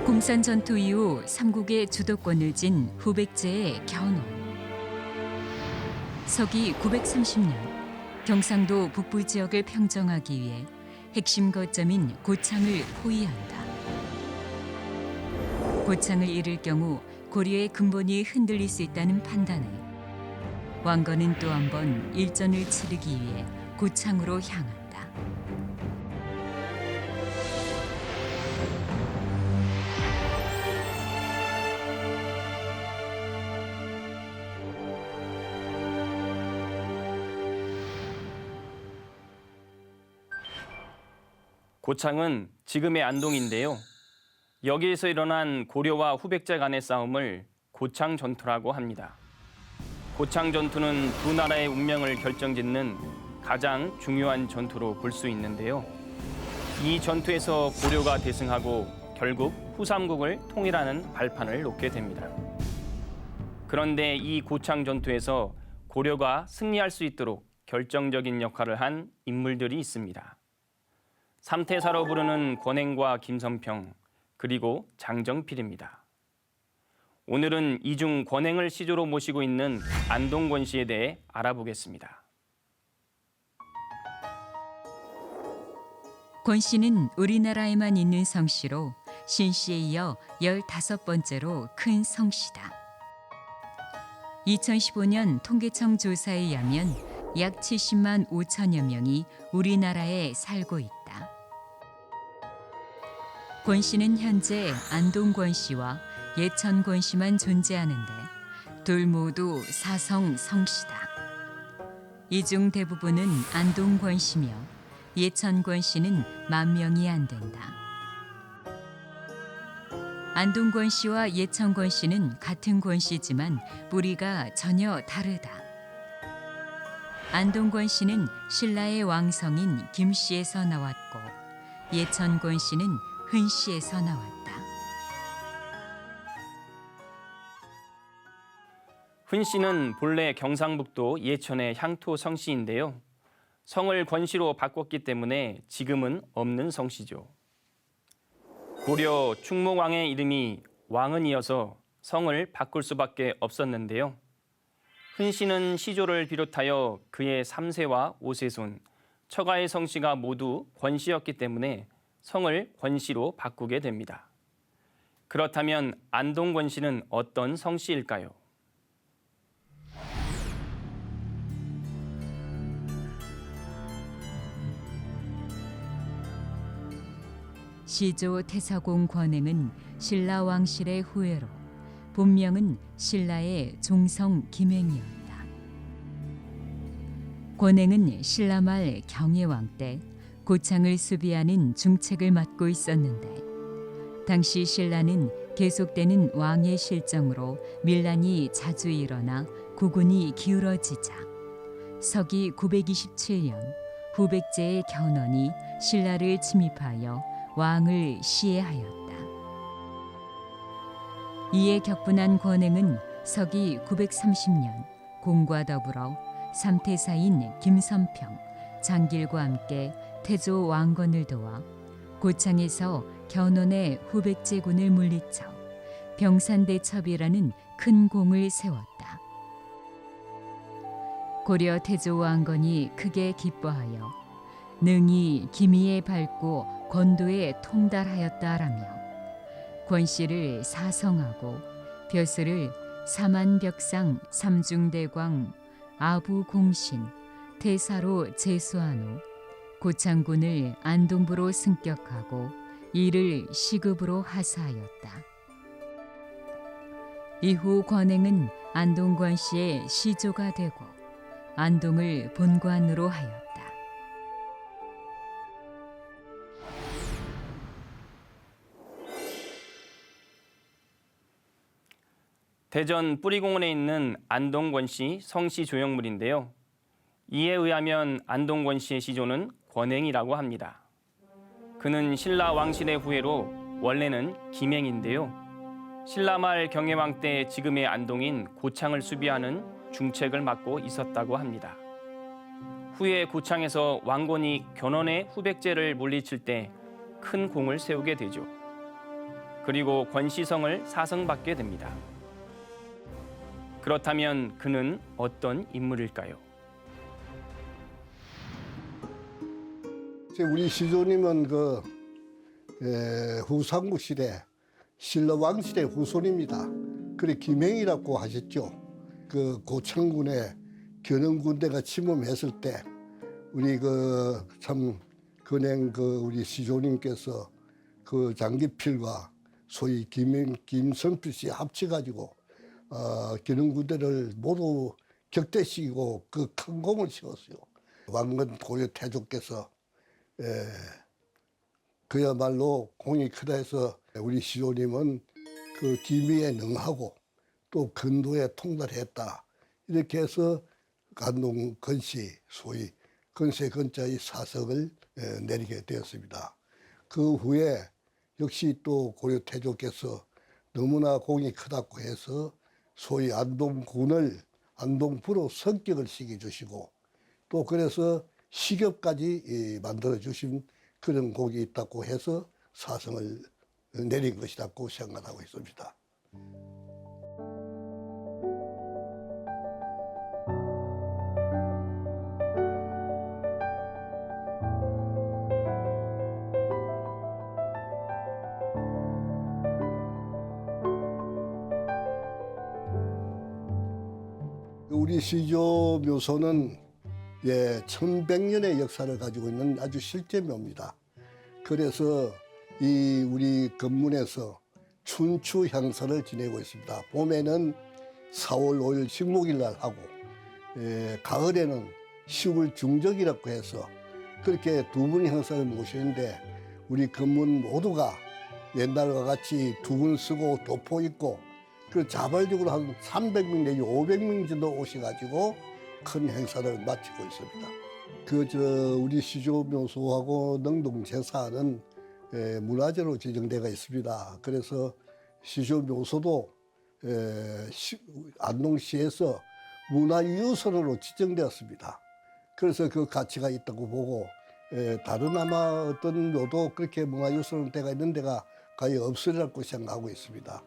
공산 전투 이후 삼국의 주도권을 쥔 후백제의 견훤. 서기 930년 경상도 북부 지역을 평정하기 위해 핵심 거점인 고창을 포위한다. 고창을 잃을 경우 고려의 근본이 흔들릴 수 있다는 판단에 왕건은 또 한 번 일전을 치르기 위해 고창으로 향한다. 고창은 지금의 안동인데요. 여기에서 일어난 고려와 후백제 간의 싸움을 고창 전투라고 합니다. 고창 전투는 두 나라의 운명을 결정짓는 가장 중요한 전투로 볼 수 있는데요. 이 전투에서 고려가 대승하고 결국 후삼국을 통일하는 발판을 놓게 됩니다. 그런데 이 고창 전투에서 고려가 승리할 수 있도록 결정적인 역할을 한 인물들이 있습니다. 삼태사로 부르는 권행과 김선평, 그리고 장정필입니다. 오늘은 이중 권행을 시조로 모시고 있는 안동권 씨에 대해 알아보겠습니다. 권 씨는 우리나라에만 있는 성씨로 신 씨에 이어 15번째로 큰 성씨다. 2015년 통계청 조사에 의하면 약 70만 5천여 명이 우리나라에 살고 있다. 권 씨는 현재 안동권 씨와 예천권 씨만 존재하는데 둘 모두 사성 성씨다. 이 중 대부분은 안동권 씨며 예천권 씨는 10,000명이 안 된다. 안동권 씨와 예천권 씨는 같은 권 씨지만 뿌리가 전혀 다르다. 안동권 씨는 신라의 왕성인 김 씨에서 나왔고 예천권 씨는 흔 씨에서 나왔다. 흔 씨는 본래 경상북도 예천의 향토 성씨인데요. 성을 권씨로 바꿨기 때문에 지금은 없는 성씨죠. 고려 충무왕의 이름이 왕은이어서 성을 바꿀 수밖에 없었는데요. 흔 씨는 시조를 비롯하여 그의 3세와 5세손, 처가의 성씨가 모두 권씨였기 때문에 성을 권씨로 바꾸게 됩니다. 그렇다면 안동권 씨는 어떤 성씨일까요? 시조 태사공 권행은 신라 왕실의 후예로 본명은 신라의 종성 김행이었다. 권행은 신라 말 경혜왕 때 고창을 수비하는 중책을 맡고 있었는데 당시 신라는 계속되는 왕의 실정으로 밀란이 자주 일어나 국운이 기울어지자 서기 927년 후백제의 견훤이 신라를 침입하여 왕을 시해하였다. 이에 격분한 권행은 서기 930년 공과 더불어 삼태사인 김선평, 장길과 함께 태조 왕건을 도와 고창에서 견훤의 후백제군을 물리쳐 병산대첩이라는 큰 공을 세웠다. 고려 태조 왕건이 크게 기뻐하여 능히 기미에 밟고 건도에 통달하였다라며 권 씨를 사성하고 벼슬을 사만벽상 삼중대광 아부공신 태사로 제수한 후 고창군을 안동부로 승격하고 이를 시급으로 하사하였다. 이후 권행은 안동권 씨의 시조가 되고 안동을 본관으로 하였다. 대전 뿌리공원에 있는 안동권 씨 성씨 조형물인데요. 이에 의하면 안동권 씨의 시조는 권행이라고 합니다. 그는 신라 왕실의 후예로 원래는 김행인데요. 신라 말 경혜왕 때 지금의 안동인 고창을 수비하는 중책을 맡고 있었다고 합니다. 후에 고창에서 왕건이 견훤의 후백제를 물리칠 때 큰 공을 세우게 되죠. 그리고 권시성을 사성받게 됩니다. 그렇다면 그는 어떤 인물일까요? 우리 시조님은 후삼국 시대 신라왕 시대 후손입니다. 그래 김행이라고 하셨죠. 그 고창군에 견흥군대가 침범했을 때 우리 참 근행 우리 시조님께서 장기필과 소위 김성필 씨 합쳐가지고 견흥군대를 모두 격퇴시키고 큰 공을 세웠어요. 왕건 고려 태조께서 그야말로 공이 크다 해서 우리 시조님은 기미에 능하고 또 근도에 통달했다. 이렇게 해서 안동 건씨 소위 건세 건자의 사석을 내리게 되었습니다. 그 후에 역시 또 고려 태조께서 너무나 공이 크다고 해서 소위 안동군을 안동부로 성격을 시켜주시고 또 그래서 시ገብ까지 만들어 주신 그런 곡이 있다고 해서 사성을 내린 것이라고 생각하고 있습니다. 우리 시조 묘소는 1100년의 역사를 가지고 있는 아주 실제 묘입니다. 그래서 이 우리 건문에서 춘추 향사를 지내고 있습니다. 봄에는 4월 5일 식목일 날 하고 가을에는 10월 중적이라고 해서 그렇게 두 분의 향사를 모시는데 우리 건문 모두가 옛날과 같이 두근 쓰고 도포 입고 그 자발적으로 한 300명 내지 500명 정도 오셔가지고 큰 행사를 마치고 있습니다. 우리 시조묘소하고 능동제사는 문화재로 지정되어 있습니다. 그래서 시조묘소도 안동시에서 문화유산으로 지정되었습니다. 그래서 그 가치가 있다고 보고 다른 아마 어떤 묘도 그렇게 문화유산으로 되어 있는 데가 거의 없으리라고 생각하고 있습니다.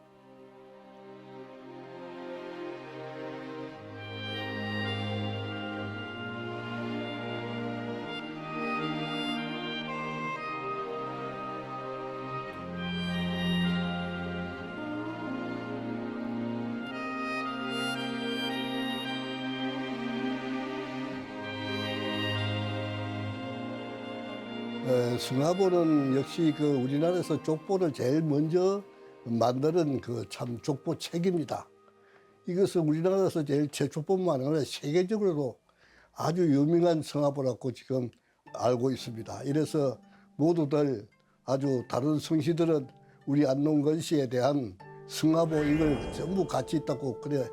승하보는 역시 우리나라에서 족보를 제일 먼저 만드는 참 족보책입니다. 이것은 우리나라에서 제일 최초뿐만 아니라 세계적으로도 아주 유명한 성하보라고 지금 알고 있습니다. 이래서 모두들 아주 다른 성씨들은 우리 안동건씨에 대한 성하보 이걸 전부 같이 있다고 그래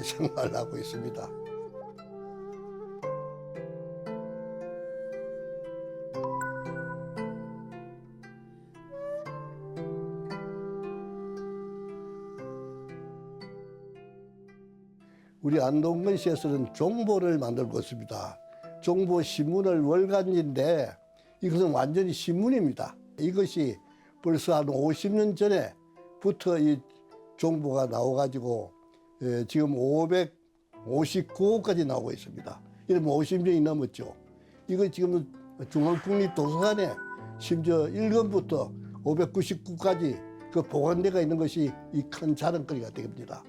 생각을 하고 있습니다. 우리 안동건시에서는 종보를 만들고 있습니다. 종보 신문을 월간지인데 이것은 완전히 신문입니다. 이것이 벌써 한 50년 전에부터 이 종보가 나와가지고 지금 559호까지 나오고 있습니다. 이러면 50년이 넘었죠. 이거 지금 중앙국립도서관에 심지어 1권부터 599까지 보관되어 있는 것이 이 큰 자랑거리가 됩니다.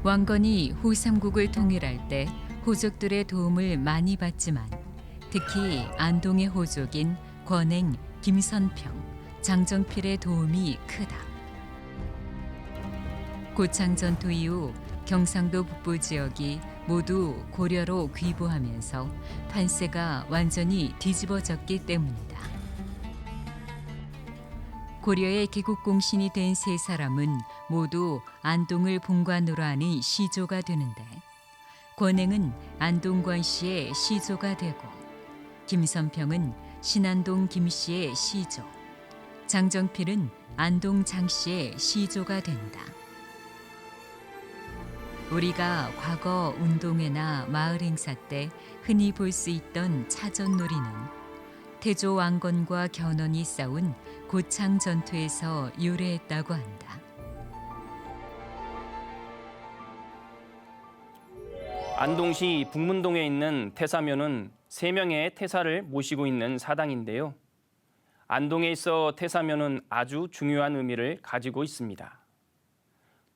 왕건이 후삼국을 통일할 때 호족들의 도움을 많이 받지만 특히 안동의 호족인 권행, 김선평, 장정필의 도움이 크다. 고창 전투 이후 경상도 북부 지역이 모두 고려로 귀부하면서 판세가 완전히 뒤집어졌기 때문이다. 고려의 개국공신이 된 세 사람은 모두 안동을 본관으로 하는 시조가 되는데 권행은 안동권씨의 시조가 되고 김선평은 신안동 김씨의 시조, 장정필은 안동 장씨의 시조가 된다. 우리가 과거 운동회나 마을 행사 때 흔히 볼 수 있던 차전놀이는 태조 왕건과 견훤이 싸운 고창 전투에서 유래했다고 한다. 안동시 북문동에 있는 태사묘는 3명의 태사를 모시고 있는 사당인데요. 안동에 있어 태사묘는 아주 중요한 의미를 가지고 있습니다.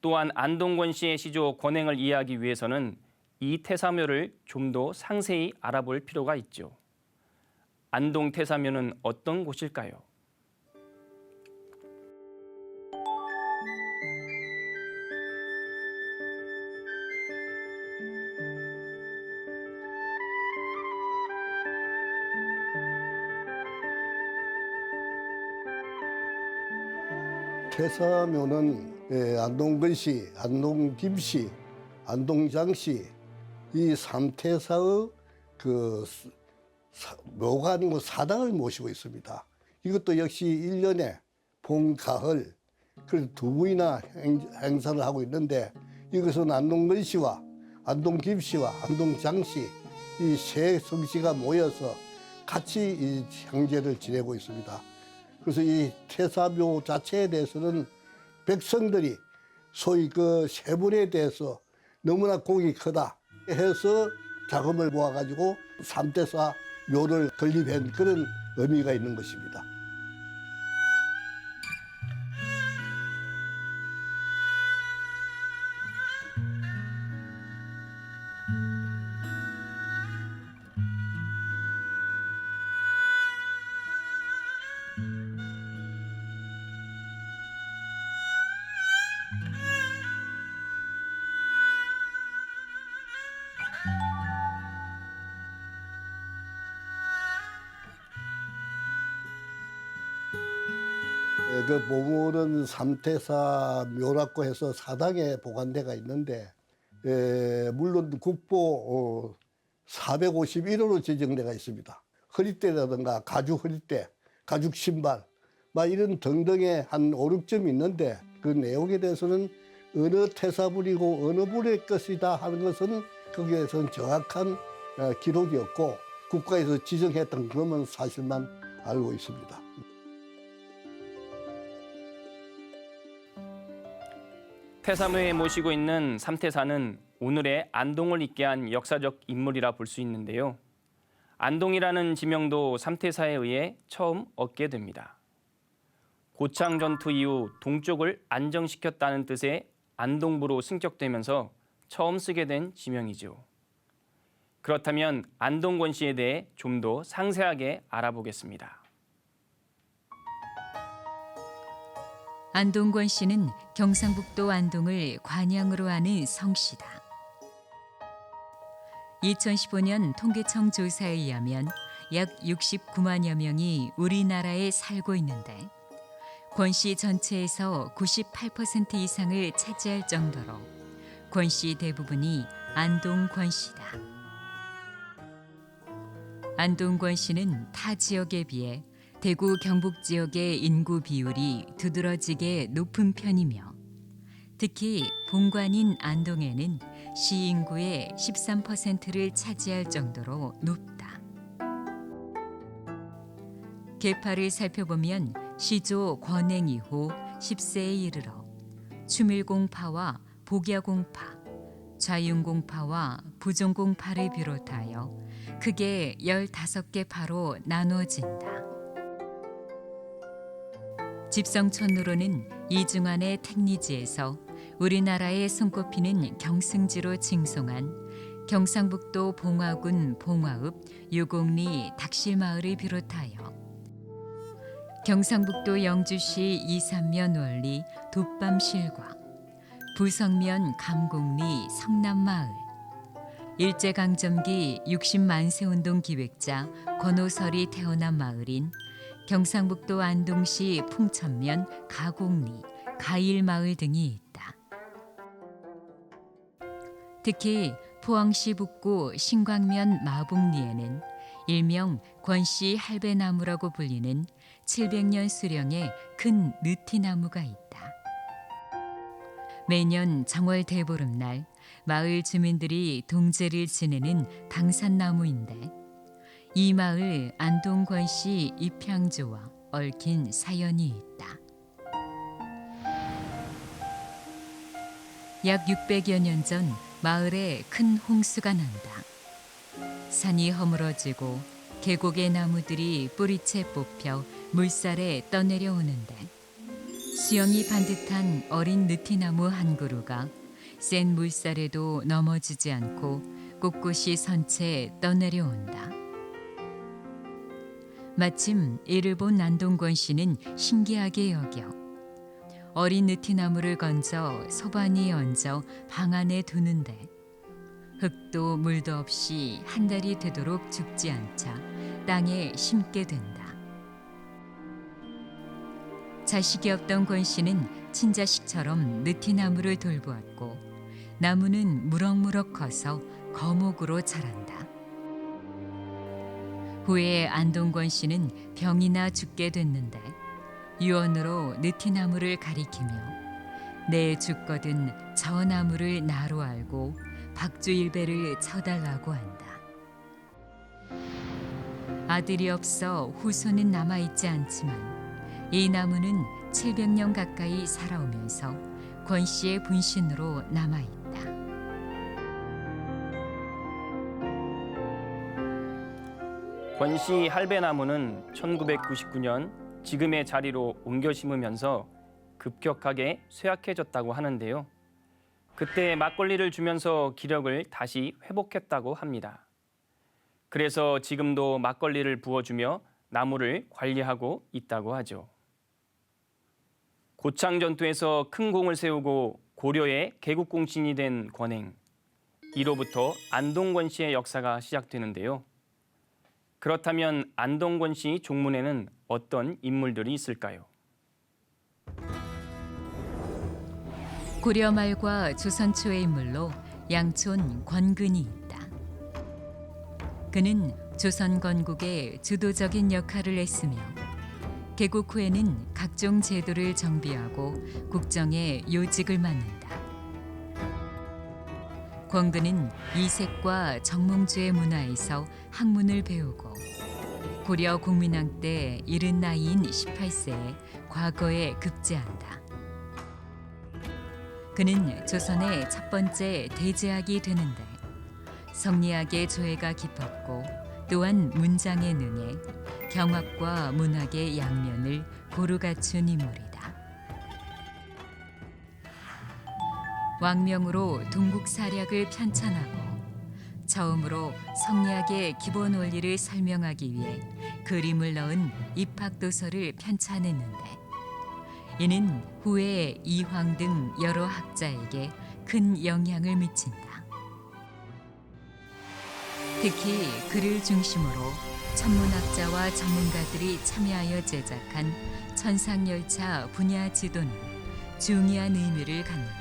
또한 안동권 씨의 시조 권행을 이해하기 위해서는 이 태사묘를 좀 더 상세히 알아볼 필요가 있죠. 안동 태사묘는 어떤 곳일까요? 태사묘는 안동건씨, 안동김씨, 안동장씨 이 3태사의 묘가 아니고 사당을 모시고 있습니다. 이것도 역시 1년에 봄, 가을 그래서 2번이나 행사를 하고 있는데 이것은 안동건씨와 안동김씨와 안동장씨 이 3성씨가 모여서 같이 이 향제를 지내고 있습니다. 그래서 이 태사묘 자체에 대해서는 백성들이 소위 그 세분에 대해서 너무나 공이 크다 해서 자금을 모아가지고 3태사 묘를 건립한 그런 의미가 있는 것입니다. 그 보물은 3태사 묘라고 해서 사당에 보관대가 있는데 물론 국보 451호로 지정대가 있습니다. 허리대라든가 가죽 허리대, 가죽 신발 막 이런 등등의 한 5, 6점이 있는데 그 내용에 대해서는 어느 태사불이고 어느 불의 것이다 하는 것은 거기에서는 정확한 기록이 없고 국가에서 지정했던 그것만 사실만 알고 있습니다. 태사묘에 모시고 있는 3태사는 오늘의 안동을 있게 한 역사적 인물이라 볼 수 있는데요. 안동이라는 지명도 3태사에 의해 처음 얻게 됩니다. 고창 전투 이후 동쪽을 안정시켰다는 뜻의 안동부로 승격되면서 처음 쓰게 된 지명이죠. 그렇다면 안동권 씨에 대해 좀 더 상세하게 알아보겠습니다. 안동권 씨는 경상북도 안동을 관양으로 하는 성씨다. 2015년 통계청 조사에 의하면 약 69만여 명이 우리나라에 살고 있는데 권 씨 전체에서 98% 이상을 차지할 정도로 권 씨 대부분이 안동권 씨다. 안동권 씨는 타 지역에 비해 대구 경북 지역의 인구 비율이 두드러지게 높은 편이며 특히 본관인 안동에는 시 인구의 13%를 차지할 정도로 높다. 계파를 살펴보면 시조 권행 이후 10세에 이르러 추밀공파와 복야공파, 좌윤공파와 부종공파를 비롯하여 크게 15개 파로 나누어진다. 집성촌으로는 이중환의 택리지에서 우리나라에 손꼽히는 경승지로 칭송한 경상북도 봉화군 봉화읍 유곡리 닥실마을을 비롯하여 경상북도 영주시 이산면 원리 돛밤실과 부성면 감곡리 성남마을, 일제강점기 60만세운동 기획자 권오설이 태어난 마을인 경상북도 안동시 풍천면 가곡리, 가일마을 등이 있다. 특히 포항시 북구 신광면 마북리에는 일명 권씨 할배나무라고 불리는 700년 수령의 큰 느티나무가 있다. 매년 정월 대보름날 마을 주민들이 동제를 지내는 당산나무인데 이 마을 안동권씨 입향조와 얽힌 사연이 있다. 약 600여 년 전 마을에 큰 홍수가 난다. 산이 허물어지고 계곡의 나무들이 뿌리채 뽑혀 물살에 떠내려오는데 수영이 반듯한 어린 느티나무 한 그루가 센 물살에도 넘어지지 않고 꼿꼿이 선 채 떠내려온다. 마침 이를 본 안동권 씨는 신기하게 여겨 어린 느티나무를 건져 소반이에 얹어 방 안에 두는데 흙도 물도 없이 한 달이 되도록 죽지 않자 땅에 심게 된다. 자식이 없던 권 씨는 친자식처럼 느티나무를 돌보았고 나무는 무럭무럭 커서 거목으로 자란다. 후에 안동권 씨는 병이나 죽게 됐는데 유언으로 느티나무를 가리키며 내 죽거든 저 나무를 나로 알고 박주일배를 쳐달라고 한다. 아들이 없어 후손은 남아있지 않지만 이 나무는 700년 가까이 살아오면서 권 씨의 분신으로 남아있다. 권씨 할배나무는 1999년 지금의 자리로 옮겨 심으면서 급격하게 쇠약해졌다고 하는데요. 그때 막걸리를 주면서 기력을 다시 회복했다고 합니다. 그래서 지금도 막걸리를 부어주며 나무를 관리하고 있다고 하죠. 고창 전투에서 큰 공을 세우고 고려의 개국공신이 된 권행. 이로부터 안동권 씨의 역사가 시작되는데요. 그렇다면 안동권 씨 종문에는 어떤 인물들이 있을까요? 고려 말과 조선 초의 인물로 양촌 권근이 있다. 그는 조선 건국의 주도적인 역할을 했으며 개국 후에는 각종 제도를 정비하고 국정에 요직을 맡는다. 권근은 이색과 정몽주의 문화에서 학문을 배우고 고려 공민왕 때 이른 나이인 18세에 과거에 급제한다. 그는 조선의 첫 번째 대제학이 되는데 성리학의 조예가 깊었고 또한 문장에 능해 경학과 문학의 양면을 고루 갖춘 인물이다. 왕명으로 동국사략을 편찬하고 처음으로 성리학의 기본 원리를 설명하기 위해 그림을 넣은 입학도서를 편찬했는데 이는 후에 이황 등 여러 학자에게 큰 영향을 미친다. 특히 그를 중심으로 천문학자와 전문가들이 참여하여 제작한 천상열차 분야 지도는 중요한 의미를 갖는다.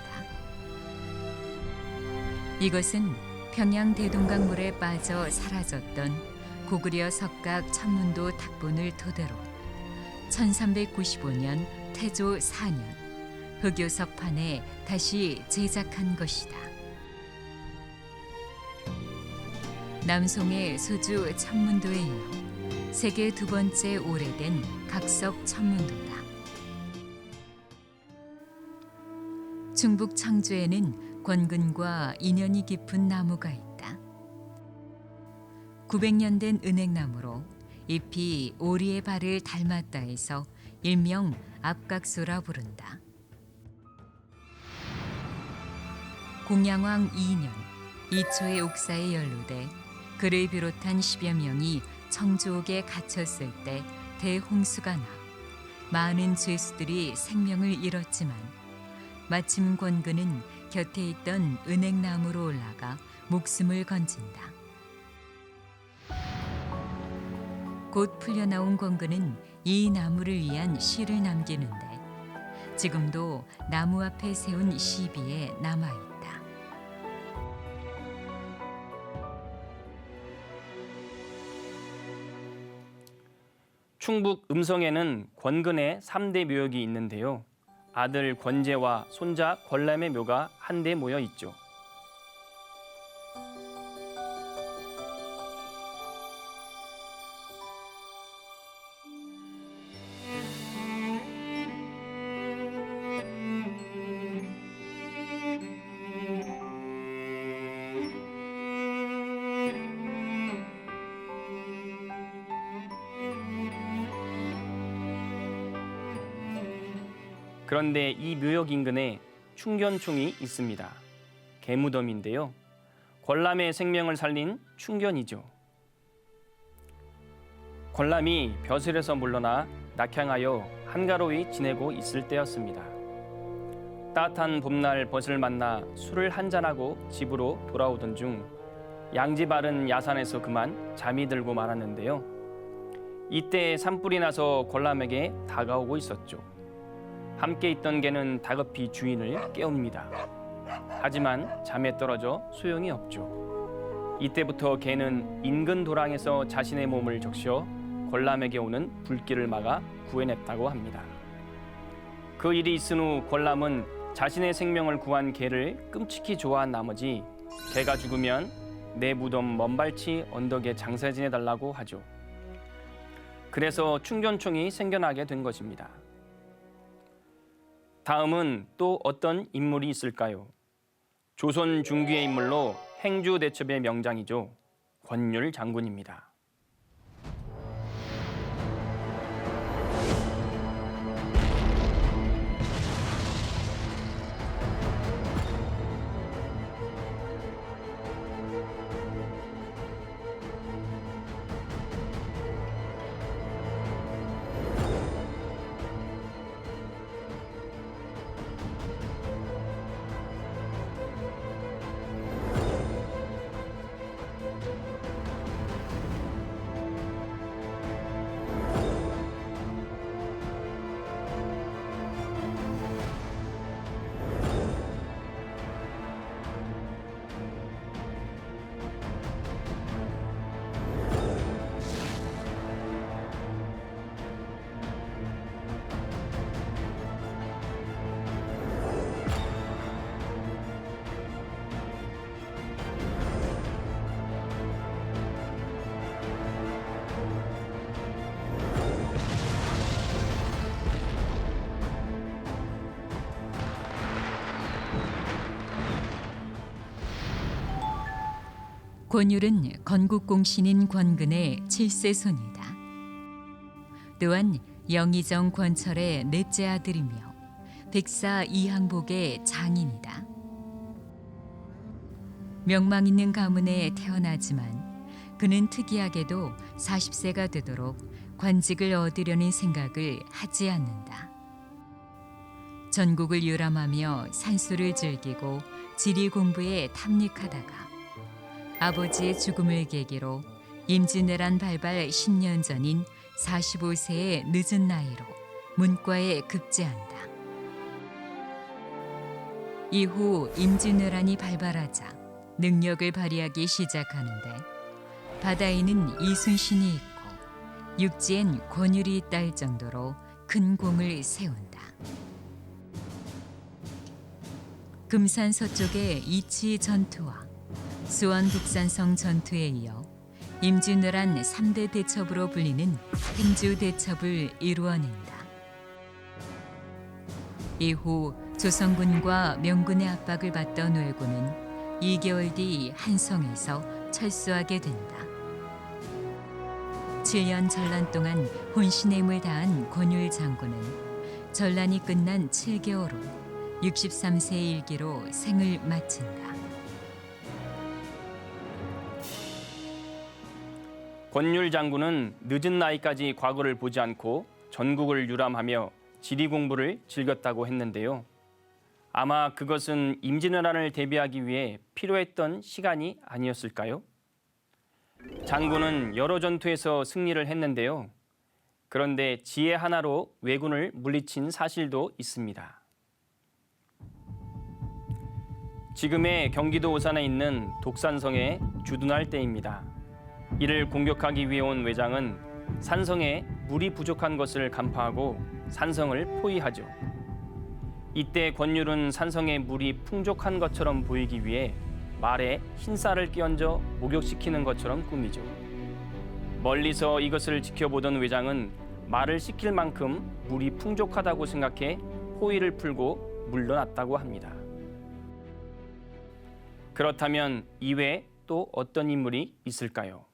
이것은 평양 대동강물에 빠져 사라졌던 고구려 석각 천문도 탁본을 토대로 1395년 태조 4년 흑요석판에 다시 제작한 것이다. 남송의 소주 천문도에 이어 세계 두 번째 오래된 각석 천문도다. 충북 청주에는 권근과 인연이 깊은 나무가 있다. 900년 된 은행나무로 잎이 오리의 발을 닮았다 해서 일명 압각수라 부른다. 공양왕 2년 이초의 옥사에 연루돼 그를 비롯한 10여 명이 청주옥에 갇혔을 때 대홍수가 나 많은 죄수들이 생명을 잃었지만 마침 권근은 곁에 있던 은행나무로 올라가 목숨을 건진다. 곧 풀려나온 권근은 이 나무를 위한 시를 남기는데 지금도 나무 앞에 세운 시비에 남아있다. 충북 음성에는 권근의 3대 묘역이 있는데요. 아들 권제와 손자 권람의 묘가 한데 모여 있죠. 그런데 이 묘역 인근에 충견총이 있습니다. 개무덤인데요. 권람의 생명을 살린 충견이죠. 권람이 벼슬에서 물러나 낙향하여 한가로이 지내고 있을 때였습니다. 따뜻한 봄날 벗을 만나 술을 한잔하고 집으로 돌아오던 중 양지 바른 야산에서 그만 잠이 들고 말았는데요. 이때 산불이 나서 권람에게 다가오고 있었죠. 함께 있던 개는 다급히 주인을 깨웁니다. 하지만 잠에 떨어져 소용이 없죠. 이때부터 개는 인근 도랑에서 자신의 몸을 적셔 권람에게 오는 불길을 막아 구해냈다고 합니다. 그 일이 있은 후 권람은 자신의 생명을 구한 개를 끔찍히 좋아한 나머지 개가 죽으면 내 무덤 먼발치 언덕에 장사 지내달라고 하죠. 그래서 충견총이 생겨나게 된 것입니다. 다음은 또 어떤 인물이 있을까요? 조선 중기의 인물로 행주대첩의 명장이죠. 권율 장군입니다. 권율은 건국공신인 권근의 7세 손이다. 또한 영의정 권철의 넷째 아들이며 백사 이항복의 장인이다. 명망 있는 가문에 태어나지만 그는 특이하게도 40세가 되도록 관직을 얻으려는 생각을 하지 않는다. 전국을 유람하며 산수를 즐기고 지리 공부에 탐닉하다가 아버지의 죽음을 계기로 임진왜란 발발 10년 전인 45세의 늦은 나이로 문과에 급제한다. 이후 임진왜란이 발발하자 능력을 발휘하기 시작하는데 바다에는 이순신이 있고 육지엔 권율이 있다 정도로 큰 공을 세운다. 금산 서쪽의 이치 전투와 수원 북산성 전투에 이어 임진왜란 3대 대첩으로 불리는 행주 대첩을 이루어낸다. 이후 조선군과 명군의 압박을 받던 왜군은 2개월 뒤 한성에서 철수하게 된다. 7년 전란 동안 혼신의 힘을 다한 권율 장군은 전란이 끝난 7개월 후 63세 일기로 생을 마친다. 권율 장군은 늦은 나이까지 과거를 보지 않고 전국을 유람하며 지리 공부를 즐겼다고 했는데요. 아마 그것은 임진왜란을 대비하기 위해 필요했던 시간이 아니었을까요? 장군은 여러 전투에서 승리를 했는데요. 그런데 지혜 하나로 왜군을 물리친 사실도 있습니다. 지금의 경기도 오산에 있는 독산성에 주둔할 때입니다. 이를 공격하기 위해 온 왜장은 산성에 물이 부족한 것을 간파하고 산성을 포위하죠. 이때 권율은 산성에 물이 풍족한 것처럼 보이기 위해 말에 흰쌀을 끼얹어 목욕시키는 것처럼 꾸미죠. 멀리서 이것을 지켜보던 왜장은 말을 시킬 만큼 물이 풍족하다고 생각해 포위를 풀고 물러났다고 합니다. 그렇다면 이외에 또 어떤 인물이 있을까요?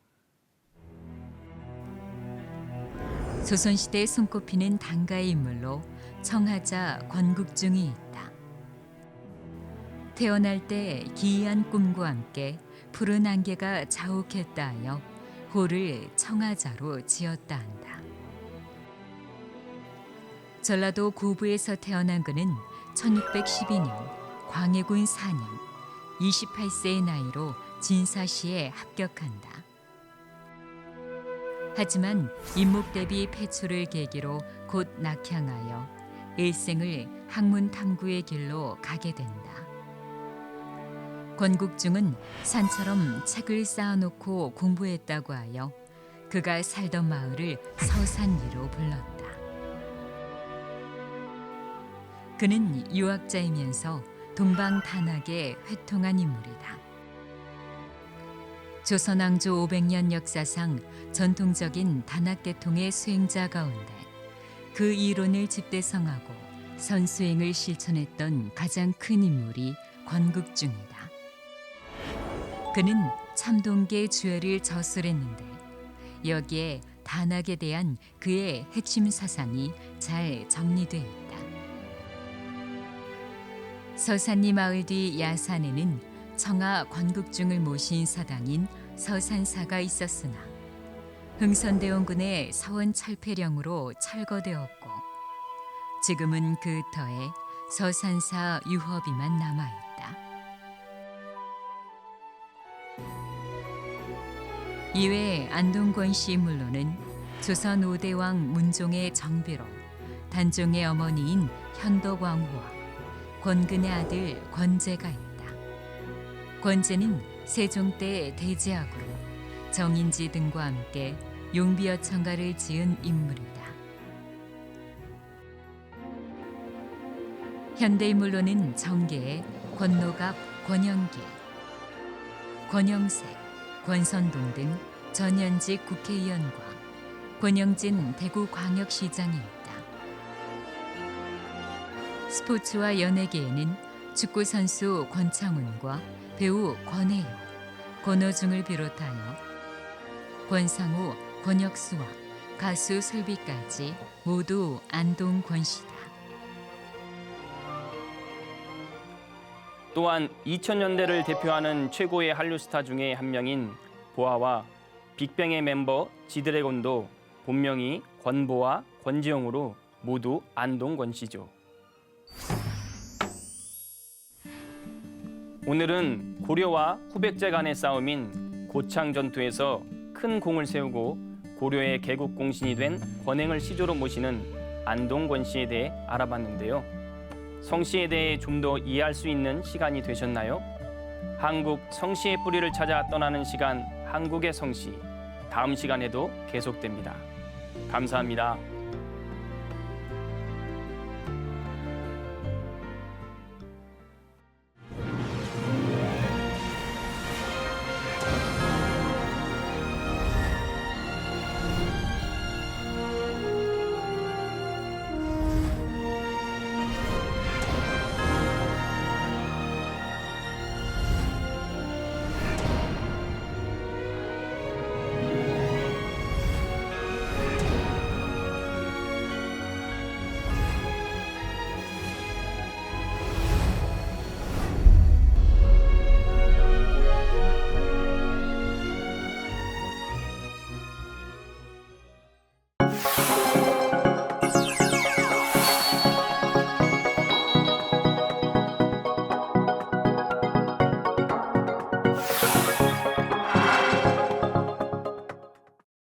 조선시대에 손꼽히는 단가의 인물로 청하자 권국중이 있다. 태어날 때 기이한 꿈과 함께 푸른 안개가 자욱했다 하여 호를 청하자로 지었다 한다. 전라도 고부에서 태어난 그는 1612년 광해군 4년 28세의 나이로 진사시에 합격한다. 하지만 임목대비 폐출을 계기로 곧 낙향하여 일생을 학문 탐구의 길로 가게 된다. 권국중은 산처럼 책을 쌓아놓고 공부했다고 하여 그가 살던 마을을 서산리로 불렀다. 그는 유학자이면서 동방탄학에 회통한 인물이다. 조선왕조 500년 역사상 전통적인 단학계통의 수행자 가운데 그 이론을 집대성하고 선수행을 실천했던 가장 큰 인물이 권국중이다. 그는 참동계 주열을 저술했는데 여기에 단학에 대한 그의 핵심 사상이 잘 정리되어 있다. 서산리 마을 뒤 야산에는 청하 권국중을 모신 사당인 서산사가 있었으나 흥선대원군의 서원 철폐령으로 철거되었고 지금은 그 터에 서산사 유허비만 남아있다. 이외에 안동권 씨 물로는 조선 5대 왕 문종의 정비로 단종의 어머니인 현덕왕후와 권근의 아들 권제가 있다. 권제는 세종 때 대제학으로 정인지 등과 함께 용비어천가를 지은 인물이다. 현대인물로는 정계의 권노갑, 권영길, 권영색, 권선동 등 전현직 국회의원과 권영진 대구광역시장이 있다. 스포츠와 연예계에는 축구선수 권창훈과 배우 권혜요, 권호중을 비롯하여 권상우, 권혁수와 가수 솔비까지 모두 안동 권씨다. 또한 2000년대를 대표하는 최고의 한류 스타 중에 한 명인 보아와 빅뱅의 멤버 지드래곤도 본명이 권보아, 권지영으로 모두 안동 권씨죠. 오늘은 고려와 후백제 간의 싸움인 고창 전투에서 큰 공을 세우고 고려의 개국 공신이 된 권행을 시조로 모시는 안동 권씨에 대해 알아봤는데요. 성씨에 대해 좀 더 이해할 수 있는 시간이 되셨나요? 한국 성씨의 뿌리를 찾아 떠나는 시간, 한국의 성씨. 다음 시간에도 계속됩니다. 감사합니다.